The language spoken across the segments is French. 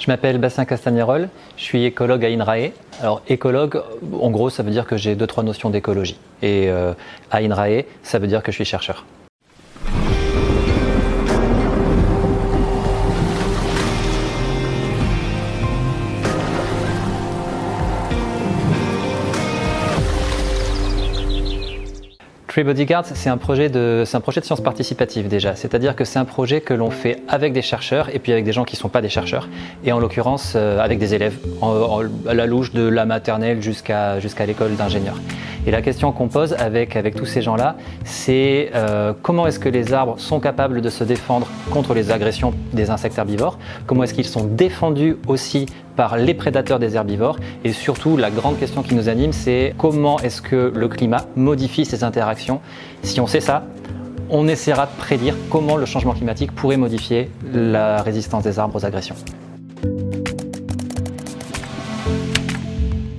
Je m'appelle Bastien Castagnerol, je suis écologue à INRAE. Alors écologue, en gros, ça veut dire que j'ai 2-3 notions d'écologie. Et à INRAE, ça veut dire que je suis chercheur. Tree Bodyguards, c'est un projet de sciences participatives déjà, c'est-à-dire que c'est un projet que l'on fait avec des chercheurs et puis avec des gens qui ne sont pas des chercheurs, et en l'occurrence avec des élèves, à la louche de la maternelle jusqu'à l'école d'ingénieurs. Et la question qu'on pose avec tous ces gens-là, c'est comment est-ce que les arbres sont capables de se défendre contre les agressions des insectes herbivores, comment est-ce qu'ils sont défendus aussi par les prédateurs des herbivores, et surtout la grande question qui nous anime, c'est comment est-ce que le climat modifie ces interactions. Si on sait ça, on essaiera de prédire comment le changement climatique pourrait modifier la résistance des arbres aux agressions.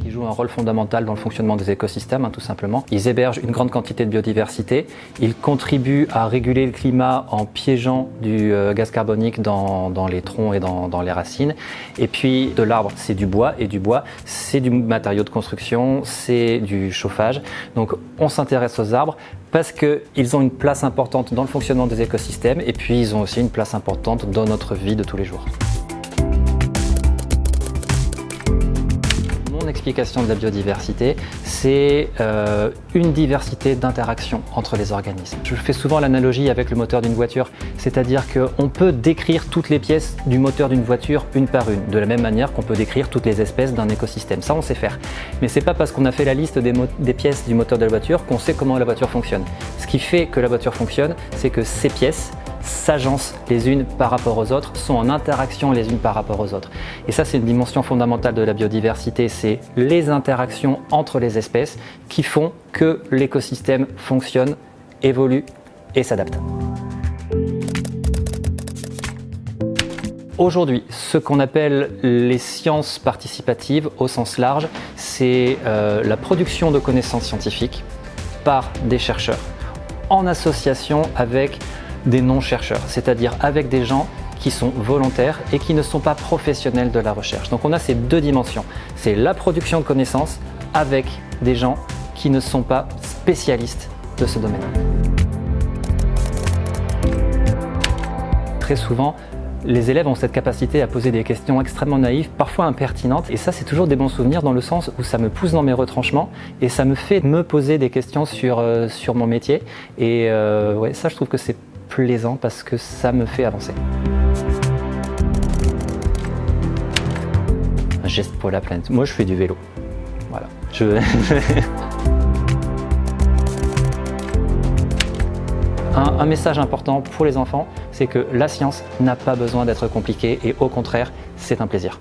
Ils jouent un rôle fondamental dans le fonctionnement des écosystèmes, tout simplement. Ils hébergent une grande quantité de biodiversité, ils contribuent à réguler le climat en piégeant du gaz carbonique dans les troncs et dans les racines. Et puis de l'arbre, c'est du bois, et du bois, c'est du matériau de construction, c'est du chauffage. Donc on s'intéresse aux arbres parce qu'ils ont une place importante dans le fonctionnement des écosystèmes, et puis ils ont aussi une place importante dans notre vie de tous les jours. Mon explication de la biodiversité, c'est une diversité d'interactions entre les organismes. Je fais souvent l'analogie avec le moteur d'une voiture, c'est-à-dire qu'on peut décrire toutes les pièces du moteur d'une voiture une par une, de la même manière qu'on peut décrire toutes les espèces d'un écosystème. Ça, on sait faire. Mais c'est pas parce qu'on a fait la liste des pièces du moteur de la voiture qu'on sait comment la voiture fonctionne. Ce qui fait que la voiture fonctionne, c'est que ces pièces s'agencent les unes par rapport aux autres, sont en interaction les unes par rapport aux autres. Et ça, c'est une dimension fondamentale de la biodiversité, c'est les interactions entre les espèces qui font que l'écosystème fonctionne, évolue et s'adapte. Aujourd'hui, ce qu'on appelle les sciences participatives au sens large, c'est la production de connaissances scientifiques par des chercheurs en association avec des non-chercheurs, c'est-à-dire avec des gens qui sont volontaires et qui ne sont pas professionnels de la recherche. Donc on a ces deux dimensions, c'est la production de connaissances avec des gens qui ne sont pas spécialistes de ce domaine. Très souvent, les élèves ont cette capacité à poser des questions extrêmement naïves, parfois impertinentes, et ça c'est toujours des bons souvenirs dans le sens où ça me pousse dans mes retranchements et ça me fait me poser des questions sur mon métier, et ouais, ça je trouve que c'est plaisant parce que ça me fait avancer. Un geste pour la planète. Moi je fais du vélo. Voilà. Un message important pour les enfants, c'est que la science n'a pas besoin d'être compliquée et au contraire, c'est un plaisir.